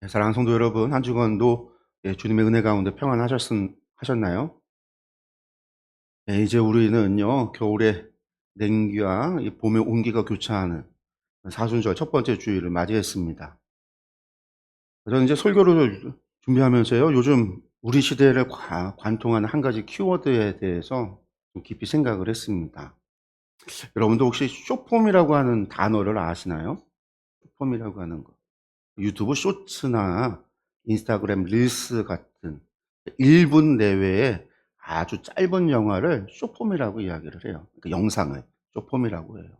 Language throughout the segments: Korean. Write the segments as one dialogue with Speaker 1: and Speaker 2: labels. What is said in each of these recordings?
Speaker 1: 사랑하는 성도 여러분, 한 주간도 주님의 은혜 가운데 하셨나요? 이제 우리는요, 겨울의 냉기와 이 봄의 온기가 교차하는 사순절 첫 번째 주일을 맞이했습니다. 저는 이제 설교를 준비하면서요, 요즘 우리 시대를 관통하는 한 가지 키워드에 대해서 좀 깊이 생각을 했습니다. 여러분도 혹시 숏폼이라고 하는 단어를 아시나요? 숏폼이라고 하는 거. 유튜브 쇼츠나 인스타그램 릴스 같은 1분 내외의 아주 짧은 영화를 숏폼이라고 이야기를 해요. 그 영상을 숏폼이라고 해요.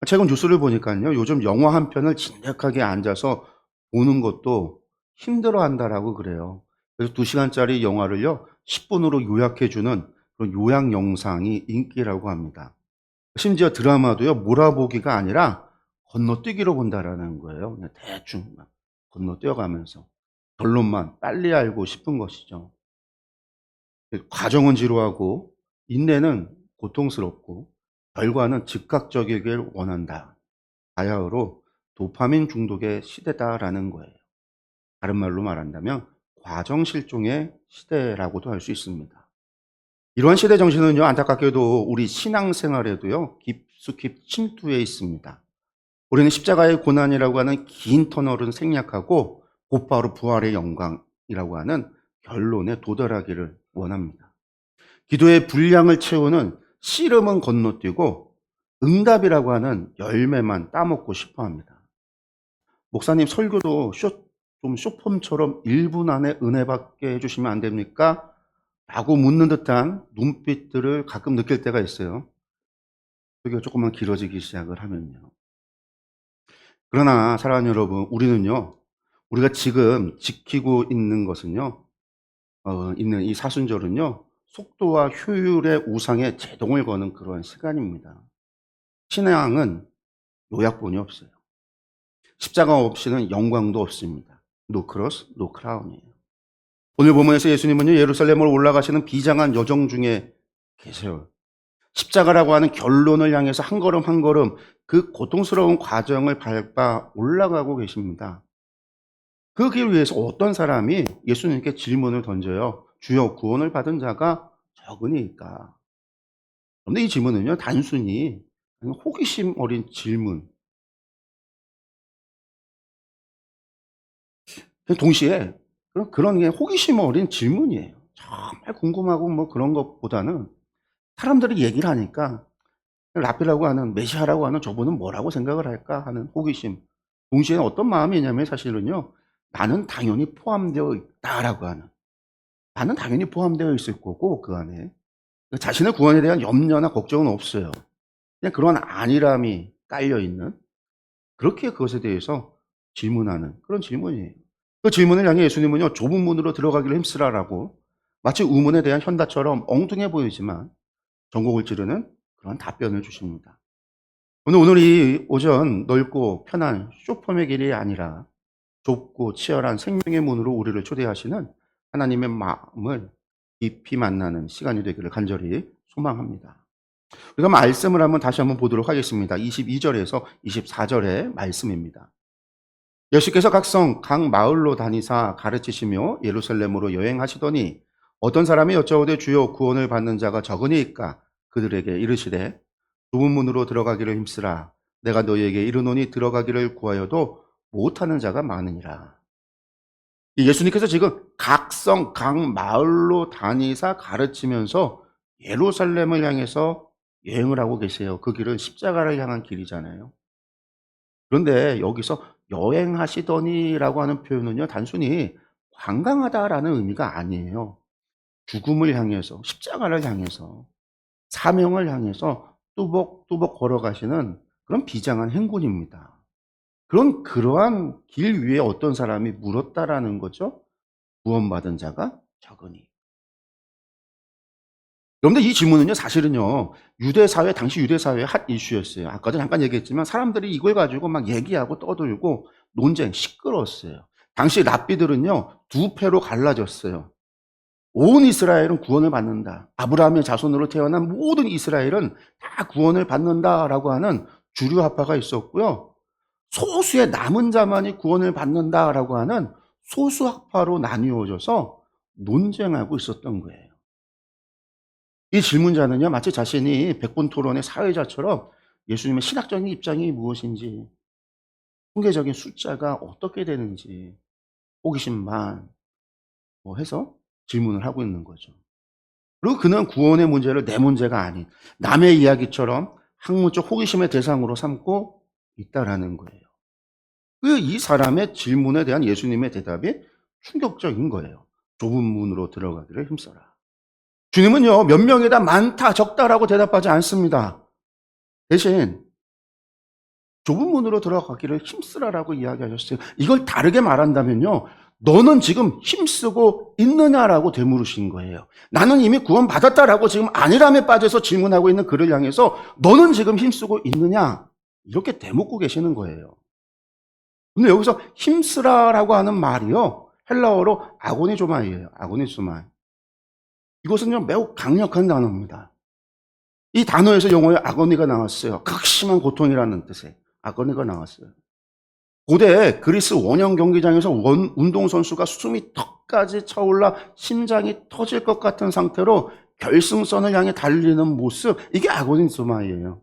Speaker 1: 최근 뉴스를 보니까요, 요즘 영화 한 편을 진득하게 앉아서 보는 것도 힘들어한다라고 그래요. 그래서 2시간짜리 영화를요, 10분으로 요약해 주는 그런 요약 영상이 인기라고 합니다. 심지어 드라마도요, 몰아보기가 아니라 건너뛰기로 본다라는 거예요. 그냥 대충 막 건너뛰어가면서 결론만 빨리 알고 싶은 것이죠. 과정은 지루하고 인내는 고통스럽고 결과는 즉각적이길 원한다. 바야흐로 도파민 중독의 시대다라는 거예요. 다른 말로 말한다면 과정 실종의 시대라고도 할 수 있습니다. 이러한 시대 정신은요, 안타깝게도 우리 신앙생활에도요, 깊숙이 침투해 있습니다. 우리는 십자가의 고난이라고 하는 긴 터널은 생략하고 곧바로 부활의 영광이라고 하는 결론에 도달하기를 원합니다. 기도의 분량을 채우는 씨름은 건너뛰고 응답이라고 하는 열매만 따먹고 싶어 합니다. 목사님 설교도 좀 쇼폼처럼 1분 안에 은혜 받게 해주시면 안 됩니까? 라고 묻는 듯한 눈빛들을 가끔 느낄 때가 있어요. 설교가 조금만 길어지기 시작을 하면요. 그러나 사랑하는 여러분, 우리가 지금 지키고 있는 것은요, 있는 이 사순절은요, 속도와 효율의 우상에 제동을 거는 그러한 시간입니다. 신앙은 요약본이 없어요. 십자가 없이는 영광도 없습니다. No cross, no crown이에요. 오늘 본문에서 예수님은요, 예루살렘으로 올라가시는 비장한 여정 중에 계세요. 십자가라고 하는 결론을 향해서 한 걸음 한 걸음 그 고통스러운 과정을 밟아 올라가고 계십니다. 그 길 위해서 어떤 사람이 예수님께 질문을 던져요. 주여, 구원을 받은 자가 적으니까. 그런데 이 질문은요, 단순히 호기심 어린 질문. 동시에 그런 게 호기심 어린 질문이에요. 정말 궁금하고 뭐 그런 것보다는 사람들이 얘기를 하니까 랍비라고 하는 메시아라고 하는 저분은 뭐라고 생각을 할까 하는 호기심. 동시에 어떤 마음이냐면 사실은요, 나는 당연히 포함되어 있다라고 하는. 나는 당연히 포함되어 있을 거고 그 안에 자신의 구원에 대한 염려나 걱정은 없어요. 그냥 그런 안일함이 깔려 있는, 그렇게 그것에 대해서 질문하는 그런 질문이에요. 그 질문을 향해 예수님은요, 좁은 문으로 들어가기를 힘쓰라라고 마치 우문에 대한 현답처럼 엉뚱해 보이지만 전곡을 찌르는 그런 답변을 주십니다. 오늘 이 오전 넓고 편한 쇼폼의 길이 아니라 좁고 치열한 생명의 문으로 우리를 초대하시는 하나님의 마음을 깊이 만나는 시간이 되기를 간절히 소망합니다. 우리가 말씀을 다시 한번 보도록 하겠습니다. 22절에서 24절의 말씀입니다. 예수께서 각 마을로 다니사 가르치시며 예루살렘으로 여행하시더니 어떤 사람이 여짜오되 주여, 구원을 받는 자가 적으니까 그들에게 이르시되 좁은 문으로 들어가기를 힘쓰라. 내가 너희에게 이르노니 들어가기를 구하여도 못하는 자가 많으니라. 예수님께서 지금 각 마을로 다니사 가르치면서 예루살렘을 향해서 여행을 하고 계세요. 그 길은 십자가를 향한 길이잖아요. 그런데 여기서 여행하시더니라고 하는 표현은요, 단순히 관광하다라는 의미가 아니에요. 죽음을 향해서, 십자가를 향해서, 사명을 향해서 뚜벅뚜벅 걸어가시는 그런 비장한 행군입니다. 그러한 길 위에 어떤 사람이 물었다라는 거죠. 구원받은 자가 적으니. 여러분들, 이 질문은요, 사실은요, 당시 유대 사회의 핫 이슈였어요. 아까도 잠깐 얘기했지만 사람들이 이걸 가지고 막 얘기하고 떠들고 논쟁 시끄러웠어요. 당시 랍비들은요, 두 패로 갈라졌어요. 온 이스라엘은 구원을 받는다. 아브라함의 자손으로 태어난 모든 이스라엘은 다 구원을 받는다라고 하는 주류학파가 있었고요. 소수의 남은 자만이 구원을 받는다라고 하는 소수학파로 나뉘어져서 논쟁하고 있었던 거예요. 이 질문자는요, 마치 자신이 백분토론의 사회자처럼 예수님의 신학적인 입장이 무엇인지, 통계적인 숫자가 어떻게 되는지 호기심 반 해서 질문을 하고 있는 거죠. 그리고 그는 구원의 문제를 내 문제가 아닌 남의 이야기처럼 학문적 호기심의 대상으로 삼고 있다라는 거예요. 이 사람의 질문에 대한 예수님의 대답이 충격적인 거예요. 좁은 문으로 들어가기를 힘써라. 주님은요, 몇 명이다, 많다, 적다라고 대답하지 않습니다. 대신 좁은 문으로 들어가기를 힘쓰라라고 이야기하셨어요. 이걸 다르게 말한다면요, 너는 지금 힘쓰고 있느냐라고 되물으신 거예요. 나는 이미 구원받았다라고 지금 아니람에 빠져서 질문하고 있는 그를 향해서 너는 지금 힘쓰고 있느냐? 이렇게 되묻고 계시는 거예요. 근데 여기서 힘쓰라라고 하는 말이요, 헬라어로 아고니조마이예요. 아고니조마이. 이것은요, 매우 강력한 단어입니다. 이 단어에서 영어에 아고니가 나왔어요. 극심한 고통이라는 뜻의 아고니가 나왔어요. 고대 그리스 원형 경기장에서 운동선수가 숨이 턱까지 차올라 심장이 터질 것 같은 상태로 결승선을 향해 달리는 모습, 이게 아고니조마이예요.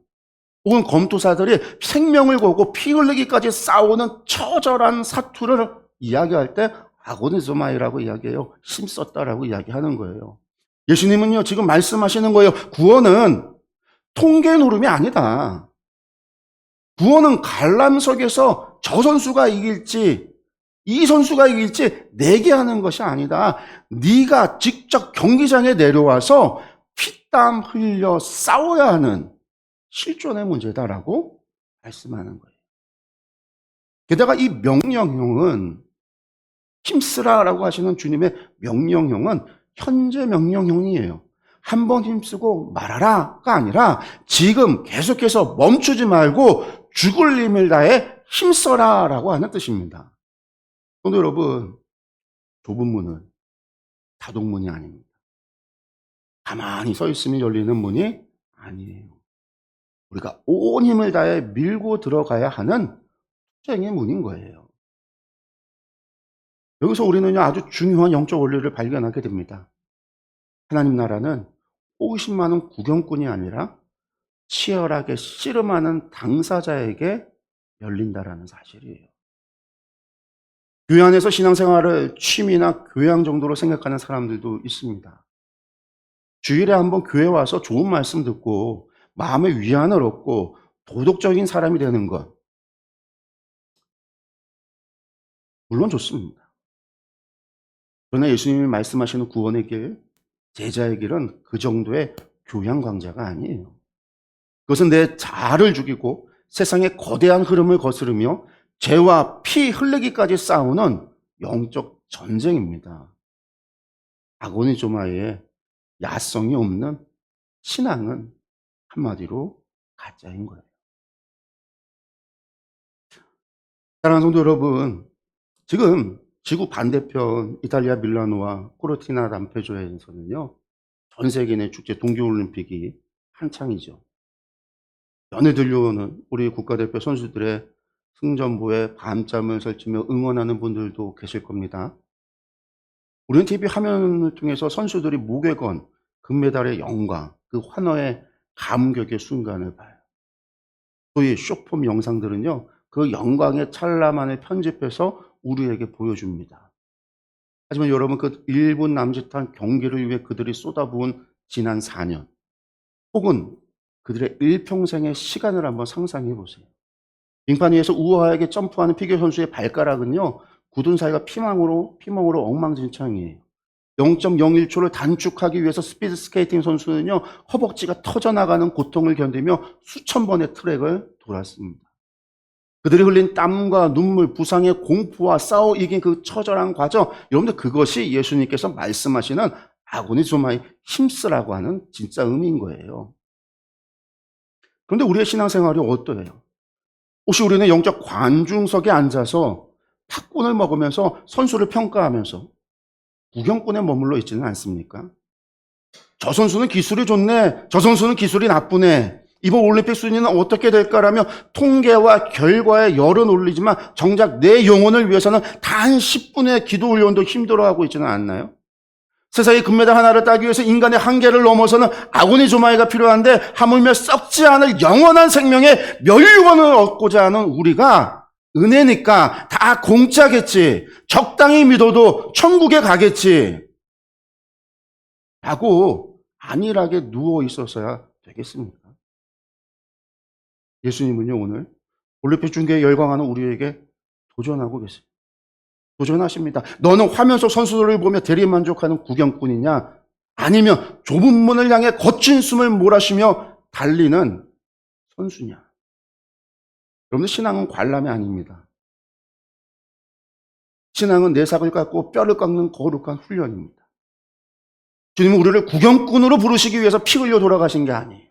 Speaker 1: 혹은 검투사들이 생명을 걸고 피 흘리기까지 싸우는 처절한 사투를 이야기할 때 아고니조마이라고 이야기해요. 힘썼다라고 이야기하는 거예요. 예수님은요, 지금 말씀하시는 거예요. 구원은 통계 노름이 아니다. 구원은 관람석에서 저 선수가 이길지 이 선수가 이길지 내게 하는 것이 아니다. 네가 직접 경기장에 내려와서 피땀 흘려 싸워야 하는 실존의 문제다라고 말씀하는 거예요. 게다가 이 명령형은, 힘쓰라라고 하시는 주님의 명령형은 현재 명령형이에요. 한 번 힘쓰고 말아라가 아니라 지금 계속해서 멈추지 말고 죽을 힘을 다해 힘써라라고 하는 뜻입니다. 성도 여러분, 좁은 문은 다동문이 아닙니다. 가만히 서 있으면 열리는 문이 아니에요. 우리가 온 힘을 다해 밀고 들어가야 하는 투쟁의 문인 거예요. 여기서 우리는요, 아주 중요한 영적 원리를 발견하게 됩니다. 하나님 나라는 호기심 많은 구경꾼이 아니라 치열하게 씨름하는 당사자에게 열린다라는 사실이에요. 교회 안에서 신앙생활을 취미나 교양 정도로 생각하는 사람들도 있습니다. 주일에 한번 교회 와서 좋은 말씀 듣고 마음의 위안을 얻고 도덕적인 사람이 되는 것, 물론 좋습니다. 그러나 예수님이 말씀하시는 구원의 길, 제자의 길은 그 정도의 교양 강좌가 아니에요. 그것은 내 자아를 죽이고 세상의 거대한 흐름을 거스르며 죄와 피 흘리기까지 싸우는 영적 전쟁입니다. 아고니조마의 야성이 없는 신앙은 한마디로 가짜인 거예요. 사랑하는 성도 여러분, 지금 지구 반대편 이탈리아 밀라노와 코르티나 람페조에서는요, 전 세계 내 축제 동계올림픽이 한창이죠. 연에 들려오는 우리 국가대표 선수들의 승전보에 밤잠을 설치며 응원하는 분들도 계실 겁니다. 우리는 TV 화면을 통해서 선수들이 목에 건 금메달의 영광, 그 환호의 감격의 순간을 봐요. 소위 쇼폼 영상들은요, 그 영광의 찰나만을 편집해서 우리에게 보여줍니다. 하지만 여러분, 그 1분 남짓한 경기를 위해 그들이 쏟아부은 지난 4년, 혹은 그들의 일평생의 시간을 한번 상상해 보세요. 빙판 위에서 우아하게 점프하는 피겨 선수의 발가락은요, 굳은 살과 피멍으로 엉망진창이에요. 0.01초를 단축하기 위해서 스피드 스케이팅 선수는요, 허벅지가 터져나가는 고통을 견디며 수천 번의 트랙을 돌았습니다. 그들이 흘린 땀과 눈물, 부상의 공포와 싸워 이긴 그 처절한 과정, 여러분들, 그것이 예수님께서 말씀하시는 아고니조마의 힘쓰라고 하는 진짜 의미인 거예요. 그런데 우리의 신앙생활이 어떠해요? 혹시 우리는 영적 관중석에 앉아서 팝콘을 먹으면서 선수를 평가하면서 구경꾼에 머물러 있지는 않습니까? 저 선수는 기술이 좋네, 저 선수는 기술이 나쁘네, 이번 올림픽 순위는 어떻게 될까라며 통계와 결과에 열은 올리지만 정작 내 영혼을 위해서는 단 10분의 기도 훈련도 힘들어하고 있지는 않나요? 세상의 금메달 하나를 따기 위해서 인간의 한계를 넘어서는 아고니 조마이가 필요한데 하물며 썩지 않을 영원한 생명의 멸류관을 얻고자 하는 우리가 은혜니까 다 공짜겠지, 적당히 믿어도 천국에 가겠지 라고 안일하게 누워 있었어야 되겠습니까? 예수님은요, 오늘 올림픽 중계에 열광하는 우리에게 도전하고 계세요. 도전하십니다. 너는 화면 속 선수들을 보며 대리만족하는 구경꾼이냐? 아니면 좁은 문을 향해 거친 숨을 몰아쉬며 달리는 선수냐? 여러분들, 신앙은 관람이 아닙니다. 신앙은 내삭을 깎고 뼈를 깎는 거룩한 훈련입니다. 주님은 우리를 구경꾼으로 부르시기 위해서 피 흘려 돌아가신 게 아니에요.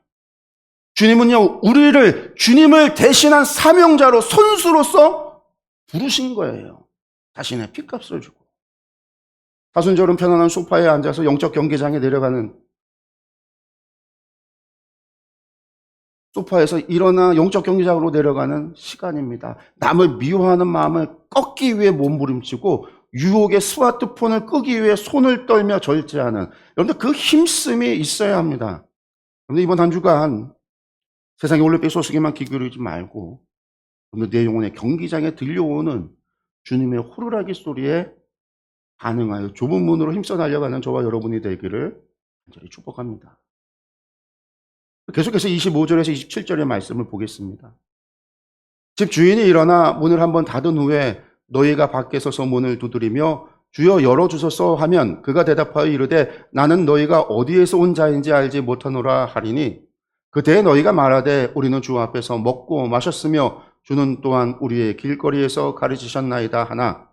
Speaker 1: 주님은요, 우리를 주님을 대신한 사명자로, 선수로서 부르신 거예요. 자신의 피값을 주고. 사순절은 편안한 소파에 앉아서 영적 경기장에 내려가는, 소파에서 일어나 영적 경기장으로 내려가는 시간입니다. 남을 미워하는 마음을 꺾기 위해 몸부림치고 유혹의 스마트폰을 끄기 위해 손을 떨며 절제하는, 여러분들 그 힘씀이 있어야 합니다. 여러분들 이번 한 주간 세상의 올림픽 소식에만 귀 기울이지 말고 내 영혼의 경기장에 들려오는 주님의 호루라기 소리에 반응하여 좁은 문으로 힘써 달려가는 저와 여러분이 되기를 간절히 축복합니다. 계속해서 25절에서 27절의 말씀을 보겠습니다. 집 주인이 일어나 문을 한번 닫은 후에 너희가 밖에 서서 문을 두드리며 주여 열어주소서 하면 그가 대답하여 이르되 나는 너희가 어디에서 온 자인지 알지 못하노라 하리니 그때 너희가 말하되 우리는 주 앞에서 먹고 마셨으며 주는 또한 우리의 길거리에서 가르치셨나이다 하나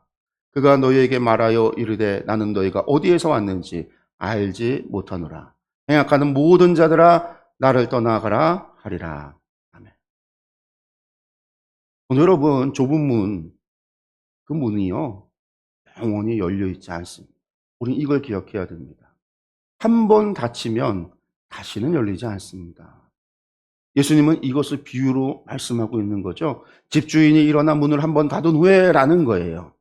Speaker 1: 그가 너희에게 말하여 이르되 나는 너희가 어디에서 왔는지 알지 못하노라. 행악하는 모든 자들아 나를 떠나가라 하리라. 아멘. 오늘 여러분, 좁은 문, 그 문이요 영원히 열려있지 않습니다. 우린 이걸 기억해야 됩니다. 한 번 닫히면 다시는 열리지 않습니다. 예수님은 이것을 비유로 말씀하고 있는 거죠. 집주인이 일어나 문을 한번 닫은 후에 라는 거예요.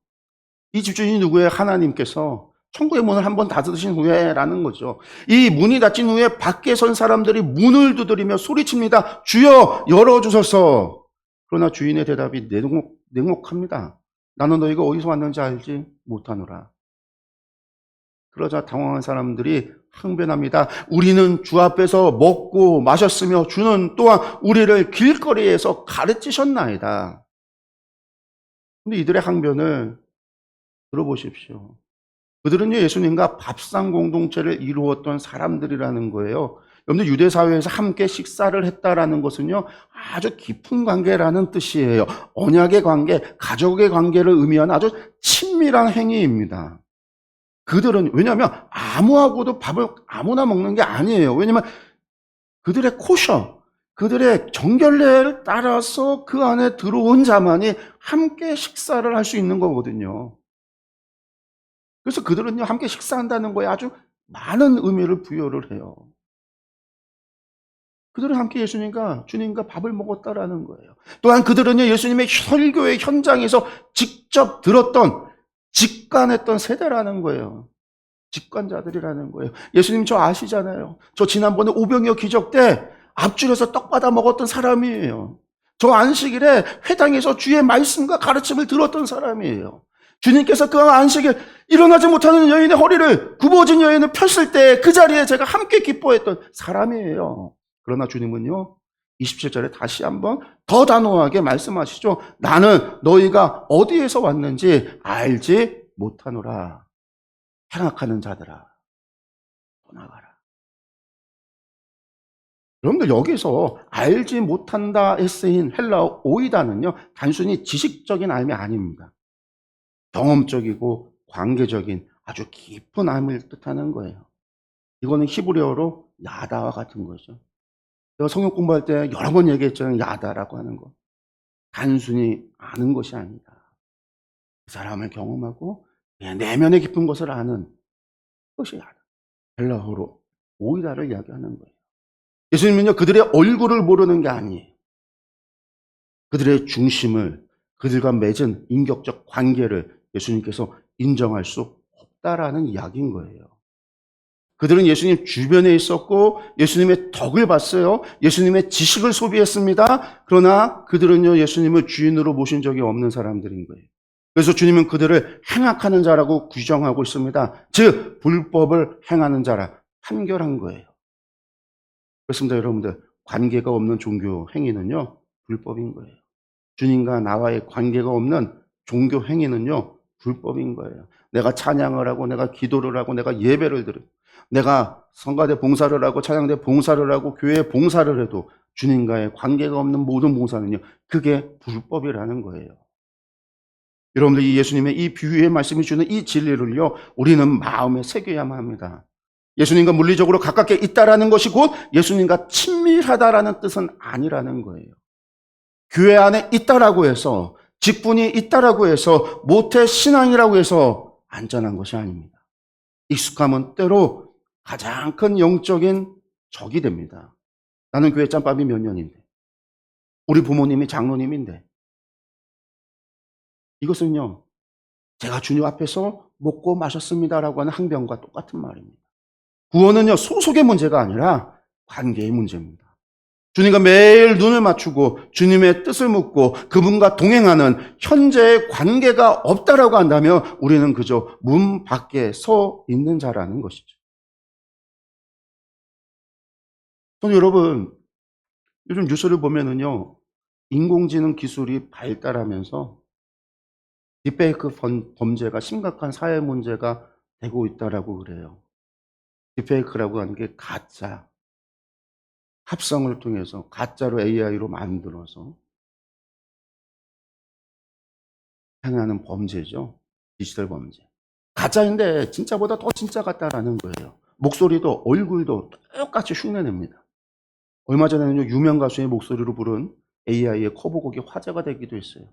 Speaker 1: 이 집주인이 누구예요? 하나님께서 천국의 문을 한번 닫으신 후에 라는 거죠. 이 문이 닫힌 후에 밖에 선 사람들이 문을 두드리며 소리칩니다. 주여 열어주소서. 그러나 주인의 대답이 냉혹합니다. 나는 너희가 어디서 왔는지 알지 못하노라. 그러자 당황한 사람들이 항변합니다. 우리는 주 앞에서 먹고 마셨으며 주는 또한 우리를 길거리에서 가르치셨나이다. 근데 이들의 항변을 들어보십시오. 그들은요, 예수님과 밥상 공동체를 이루었던 사람들이라는 거예요. 여러분들, 유대 사회에서 함께 식사를 했다라는 것은요, 아주 깊은 관계라는 뜻이에요. 언약의 관계, 가족의 관계를 의미하는 아주 친밀한 행위입니다. 그들은, 왜냐하면 아무하고도 밥을 아무나 먹는 게 아니에요. 왜냐하면 그들의 코셔, 그들의 정결례를 따라서 그 안에 들어온 자만이 함께 식사를 할 수 있는 거거든요. 그래서 그들은요, 함께 식사한다는 거에 아주 많은 의미를 부여를 해요. 그들은 함께 주님과 밥을 먹었다라는 거예요. 또한 그들은요, 예수님의 설교의 현장에서 직접 들었던, 직관했던 세대라는 거예요. 직관자들이라는 거예요. 예수님 저 아시잖아요. 저 지난번에 오병이어 기적 때 앞줄에서 떡 받아 먹었던 사람이에요. 저 안식일에 회당에서 주의 말씀과 가르침을 들었던 사람이에요. 주님께서 그 안식일 일어나지 못하는 여인의 허리를, 굽어진 여인을 폈을 때 그 자리에 제가 함께 기뻐했던 사람이에요. 그러나 주님은요, 27절에 다시 한번 더 단호하게 말씀하시죠. 나는 너희가 어디에서 왔는지 알지 못하노라. 행악하는 자들아, 떠나가라. 여러분들, 여기서 알지 못한다에 쓰인 헬라어 오이다는요, 단순히 지식적인 알미 아닙니다. 경험적이고 관계적인 아주 깊은 알을 뜻하는 거예요. 이거는 히브리어로 야다와 같은 거죠. 제가 성경 공부할 때 여러 번 얘기했잖아요. 야다라고 하는 거. 단순히 아는 것이 아니다. 그 사람을 경험하고 내면의 깊은 것을 아는 것이 야다. 헬라어로 오이다를 이야기하는 거예요. 예수님은요, 그들의 얼굴을 모르는 게 아니에요. 그들의 중심을, 그들과 맺은 인격적 관계를 예수님께서 인정할 수 없다라는 이야기인 거예요. 그들은 예수님 주변에 있었고 예수님의 덕을 봤어요. 예수님의 지식을 소비했습니다. 그러나 그들은요, 예수님을 주인으로 모신 적이 없는 사람들인 거예요. 그래서 주님은 그들을 행악하는 자라고 규정하고 있습니다. 즉 불법을 행하는 자라 판결한 거예요. 그렇습니다, 여러분들. 관계가 없는 종교 행위는요, 불법인 거예요. 주님과 나와의 관계가 없는 종교 행위는요, 불법인 거예요. 내가 찬양을 하고 내가 기도를 하고 내가 예배를 드리고 내가 성가대 봉사를 하고 찬양대 봉사를 하고 교회 봉사를 해도 주님과의 관계가 없는 모든 봉사는요, 그게 불법이라는 거예요. 여러분들, 이 예수님의 이 비유의 말씀이 주는 이 진리를요, 우리는 마음에 새겨야만 합니다. 예수님과 물리적으로 가깝게 있다라는 것이 곧 예수님과 친밀하다라는 뜻은 아니라는 거예요. 교회 안에 있다라고 해서, 직분이 있다라고 해서, 모태 신앙이라고 해서 안전한 것이 아닙니다. 익숙함은 때로 가장 큰 영적인 적이 됩니다. 나는 교회 짬밥이 몇 년인데, 우리 부모님이 장로님인데, 이것은요, 제가 주님 앞에서 먹고 마셨습니다라고 하는 항변과 똑같은 말입니다. 구원은요, 소속의 문제가 아니라 관계의 문제입니다. 주님과 매일 눈을 맞추고 주님의 뜻을 묻고 그분과 동행하는 현재의 관계가 없다라고 한다면 우리는 그저 문 밖에 서 있는 자라는 것이죠. 여러분, 요즘 뉴스를 보면은요, 인공지능 기술이 발달하면서 딥페이크 범죄가 심각한 사회 문제가 되고 있다라고 그래요. 딥페이크라고 하는 게 가짜, 합성을 통해서 가짜로 AI로 만들어서 행하는 범죄죠. 디지털 범죄. 가짜인데 진짜보다 더 진짜 같다라는 거예요. 목소리도 얼굴도 똑같이 흉내냅니다. 얼마 전에는 유명 가수의 목소리로 부른 AI의 커버곡이 화제가 되기도 했어요.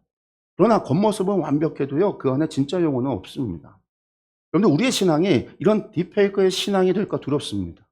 Speaker 1: 그러나 겉모습은 완벽해도요, 그 안에 진짜 영혼은 없습니다. 그런데 우리의 신앙이 이런 딥페이크의 신앙이 될까 두렵습니다.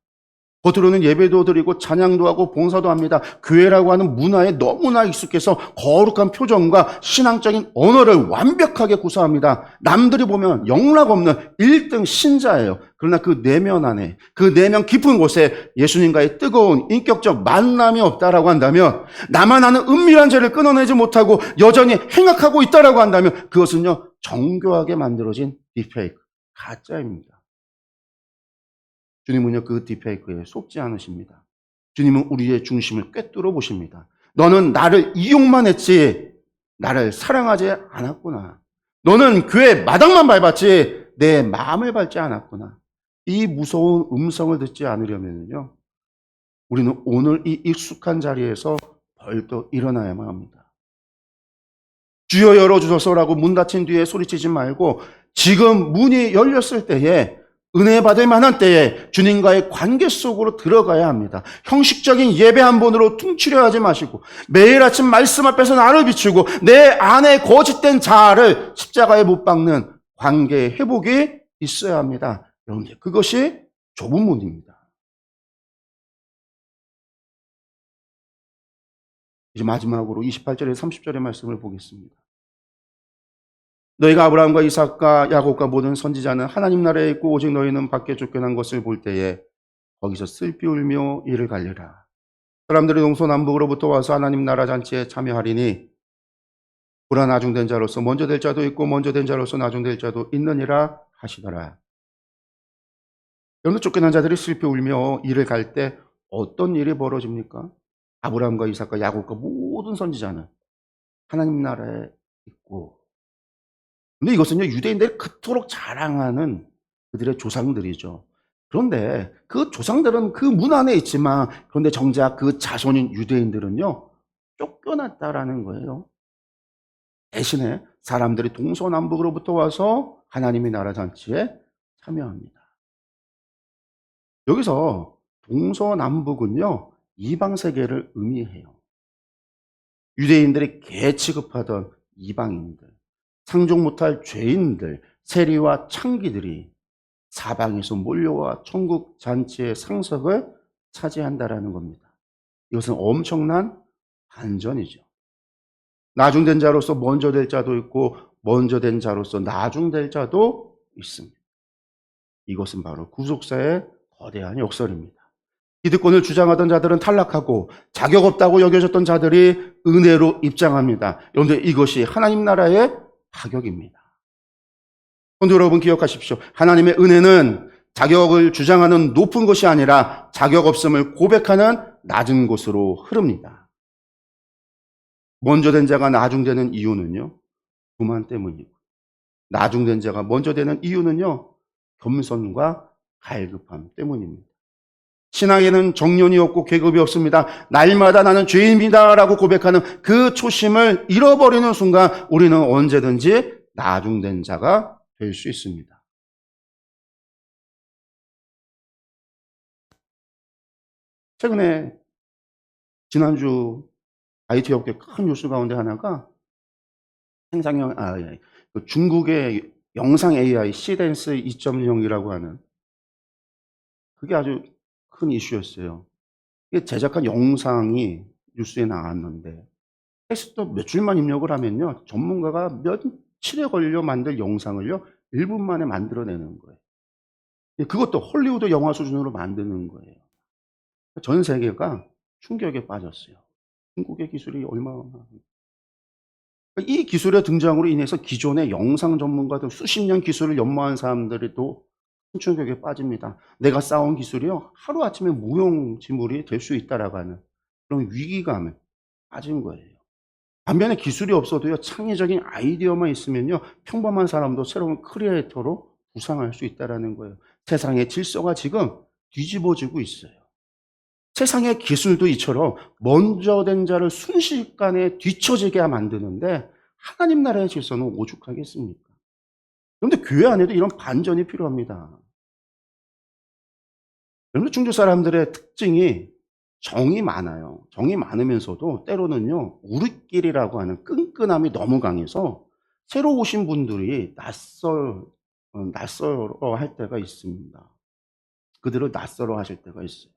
Speaker 1: 겉으로는 예배도 드리고 찬양도 하고 봉사도 합니다. 교회라고 하는 문화에 너무나 익숙해서 거룩한 표정과 신앙적인 언어를 완벽하게 구사합니다. 남들이 보면 영락 없는 1등 신자예요. 그러나 그 내면 안에, 그 내면 깊은 곳에 예수님과의 뜨거운 인격적 만남이 없다라고 한다면, 나만 아는 은밀한 죄를 끊어내지 못하고 여전히 행악하고 있다라고 한다면 그것은요, 정교하게 만들어진 딥페이크, 가짜입니다. 주님은요, 그 딥페이크에 속지 않으십니다. 주님은 우리의 중심을 꿰뚫어 보십니다. 너는 나를 이용만 했지 나를 사랑하지 않았구나. 너는 교회 마당만 밟았지 내 마음을 밟지 않았구나. 이 무서운 음성을 듣지 않으려면요, 우리는 오늘 이 익숙한 자리에서 벌떡 일어나야만 합니다. 주여 열어주소서라고 문 닫힌 뒤에 소리치지 말고 지금 문이 열렸을 때에, 은혜 받을 만한 때에 주님과의 관계 속으로 들어가야 합니다. 형식적인 예배 한 번으로 퉁치려 하지 마시고 매일 아침 말씀 앞에서 나를 비추고 내 안에 거짓된 자아를 십자가에 못 박는 관계의 회복이 있어야 합니다. 여러분, 그것이 좁은 문입니다. 이제 마지막으로 28절에 30절의 말씀을 보겠습니다. 너희가 아브라함과 이삭과 야곱과 모든 선지자는 하나님 나라에 있고 오직 너희는 밖에 쫓겨난 것을 볼 때에 거기서 슬피 울며 이를 갈리라. 사람들이 동서남북으로부터 와서 하나님 나라 잔치에 참여하리니 보라, 나중된 자로서 먼저 될 자도 있고 먼저 된 자로서 나중될 자도 있느니라 하시더라. 여러분, 쫓겨난 자들이 슬피 울며 이를 갈 때 어떤 일이 벌어집니까? 아브라함과 이삭과 야곱과 모든 선지자는 하나님 나라에 있고, 근데 이것은요, 유대인들이 그토록 자랑하는 그들의 조상들이죠. 그런데 그 조상들은 그 문 안에 있지만, 그런데 정작 그 자손인 유대인들은요, 쫓겨났다라는 거예요. 대신에 사람들이 동서남북으로부터 와서 하나님의 나라 잔치에 참여합니다. 여기서 동서남북은요, 이방 세계를 의미해요. 유대인들이 개 취급하던 이방인들, 상종 못할 죄인들, 세리와 창기들이 사방에서 몰려와 천국 잔치의 상석을 차지한다라는 겁니다. 이것은 엄청난 반전이죠. 나중된 자로서 먼저 될 자도 있고 먼저 된 자로서 나중될 자도 있습니다. 이것은 바로 구속사의 거대한 역설입니다. 기득권을 주장하던 자들은 탈락하고 자격 없다고 여겨졌던 자들이 은혜로 입장합니다. 그런데 이것이 하나님 나라의 파격입니다. 성도 여러분 기억하십시오. 하나님의 은혜는 자격을 주장하는 높은 곳이 아니라 자격 없음을 고백하는 낮은 곳으로 흐릅니다. 먼저 된 자가 나중되는 이유는요, 교만 때문이고, 나중된 자가 먼저 되는 이유는요, 겸손과 갈급함 때문입니다. 신앙에는 정년이 없고 계급이 없습니다. 날마다 나는 죄인이다라고 고백하는 그 초심을 잃어버리는 순간 우리는 언제든지 나중된 자가 될 수 있습니다. 최근에 지난주 IT 업계 큰 뉴스 가운데 하나가 중국의 영상 AI 시댄스 2.0이라고 하는, 그게 아주 큰 이슈였어요. 이게 제작한 영상이 뉴스에 나왔는데 텍스트 몇 줄만 입력을 하면요, 전문가가 며칠에 걸려 만들 영상을요 1분 만에 만들어내는 거예요. 그것도 헐리우드 영화 수준으로 만드는 거예요. 전 세계가 충격에 빠졌어요. 중국의 기술이 얼마나. 이 기술의 등장으로 인해서 기존의 영상 전문가들 수십 년 기술을 연마한 사람들이 또 큰 충격에 빠집니다. 내가 쌓아온 기술이요 하루아침에 무용지물이 될 수 있다라고 하는 그런 위기감에 빠진 거예요. 반면에 기술이 없어도요 창의적인 아이디어만 있으면요 평범한 사람도 새로운 크리에이터로 부상할 수 있다라는 거예요. 세상의 질서가 지금 뒤집어지고 있어요. 세상의 기술도 이처럼 먼저 된 자를 순식간에 뒤처지게 만드는데 하나님 나라의 질서는 오죽하겠습니까? 그런데 교회 안에도 이런 반전이 필요합니다. 여러분, 중주 사람들의 특징이 정이 많아요. 정이 많으면서도 때로는요 우리끼리라고 하는 끈끈함이 너무 강해서 새로 오신 분들이 낯설어 할 때가 있습니다. 그들을 낯설어 하실 때가 있어요.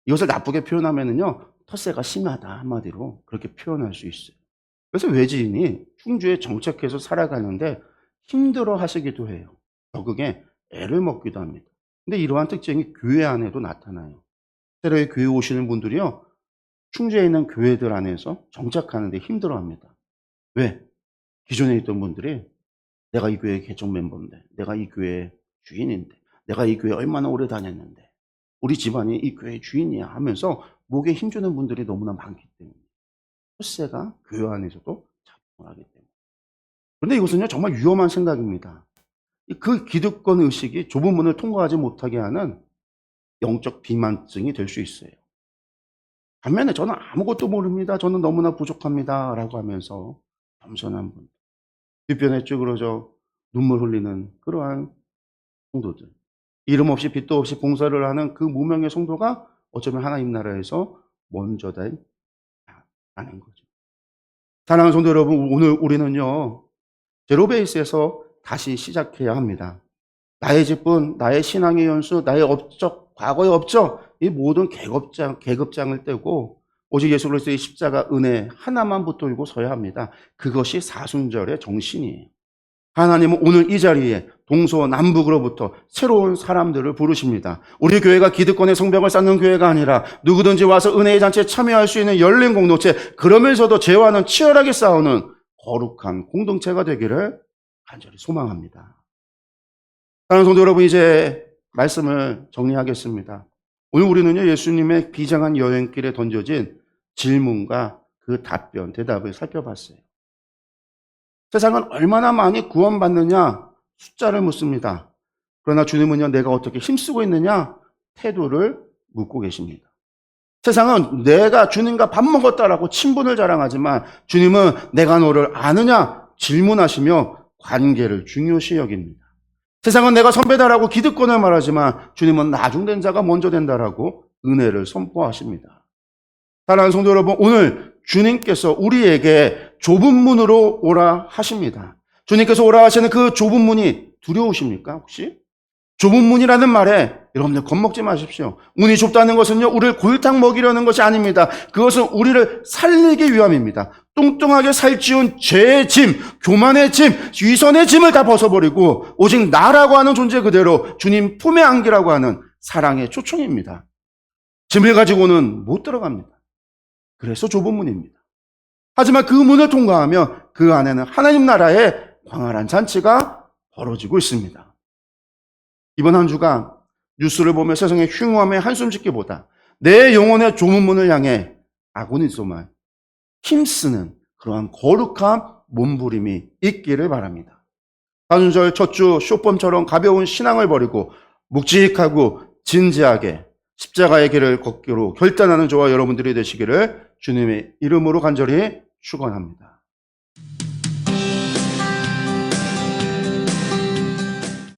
Speaker 1: 이것을 나쁘게 표현하면은요 텃세가 심하다 한마디로 그렇게 표현할 수 있어요. 그래서 외지인이 충주에 정착해서 살아가는데 힘들어 하시기도 해요. 적응에 애를 먹기도 합니다. 근데 이러한 특징이 교회 안에도 나타나요. 새로이 교회 오시는 분들이요 충주에 있는 교회들 안에서 정착하는데 힘들어합니다. 왜? 기존에 있던 분들이 내가 이 교회 개종 멤버인데, 내가 이 교회 주인인데, 내가 이 교회 얼마나 오래 다녔는데, 우리 집안이 이 교회의 주인이야 하면서 목에 힘주는 분들이 너무나 많기 때문에 텃세가 교회 안에서도 작용을 하기 때문에. 그런데 이것은요 정말 위험한 생각입니다. 그 기득권 의식이 좁은 문을 통과하지 못하게 하는 영적 비만증이 될 수 있어요. 반면에 저는 아무것도 모릅니다, 저는 너무나 부족합니다 라고 하면서 겸손한 분, 뒷편에 쭈그러져 눈물 흘리는 그러한 성도들, 이름 없이 빚도 없이 봉사를 하는 그 무명의 성도가 어쩌면 하나님 나라에서 먼저 되는 거죠. 사랑하는 성도 여러분, 오늘 우리는요 제로베이스에서 다시 시작해야 합니다. 나의 직분, 나의 신앙의 연수, 나의 업적, 과거의 업적, 이 모든 계급장을 떼고 오직 예수 그리스도의 십자가 은혜 하나만 붙들고 서야 합니다. 그것이 사순절의 정신이에요. 하나님은 오늘 이 자리에 동서남북으로부터 새로운 사람들을 부르십니다. 우리 교회가 기득권의 성벽을 쌓는 교회가 아니라 누구든지 와서 은혜의 잔치에 참여할 수 있는 열린 공동체, 그러면서도 죄와는 치열하게 싸우는 거룩한 공동체가 되기를 간절히 소망합니다. 사랑하는 성도 여러분, 이제 말씀을 정리하겠습니다. 오늘 우리는요 예수님의 비장한 여행길에 던져진 질문과 그 답변, 대답을 살펴봤어요. 세상은 얼마나 많이 구원받느냐 숫자를 묻습니다. 그러나 주님은요 내가 어떻게 힘쓰고 있느냐 태도를 묻고 계십니다. 세상은 내가 주님과 밥 먹었다라고 친분을 자랑하지만 주님은 내가 너를 아느냐 질문하시며 관계를 중요시 여깁니다. 세상은 내가 선배다라고 기득권을 말하지만 주님은 나중된 자가 먼저 된다라고 은혜를 선포하십니다. 사랑하는 성도 여러분, 오늘 주님께서 우리에게 좁은 문으로 오라 하십니다. 주님께서 오라 하시는 그 좁은 문이 두려우십니까 혹시? 좁은 문이라는 말에 여러분들 겁먹지 마십시오. 운이 좁다는 것은요, 우리를 골탕 먹이려는 것이 아닙니다. 그것은 우리를 살리기 위함입니다. 뚱뚱하게 살찌운 죄의 짐, 교만의 짐, 위선의 짐을 다 벗어버리고 오직 나라고 하는 존재 그대로 주님 품에 안기라고 하는 사랑의 초청입니다. 짐을 가지고는 못 들어갑니다. 그래서 좁은 문입니다. 하지만 그 문을 통과하면 그 안에는 하나님 나라의 광활한 잔치가 벌어지고 있습니다. 이번 한 주간 뉴스를 보며 세상의 흉함에 한숨 짓기보다 내 영혼의 좁은 문을 향해 아고니소만 힘쓰는 그러한 거룩한 몸부림이 있기를 바랍니다. 사순절 첫 주 쇼폼처럼 가벼운 신앙을 버리고 묵직하고 진지하게 십자가의 길을 걷기로 결단하는 저와 여러분들이 되시기를 주님의 이름으로 간절히 축원합니다.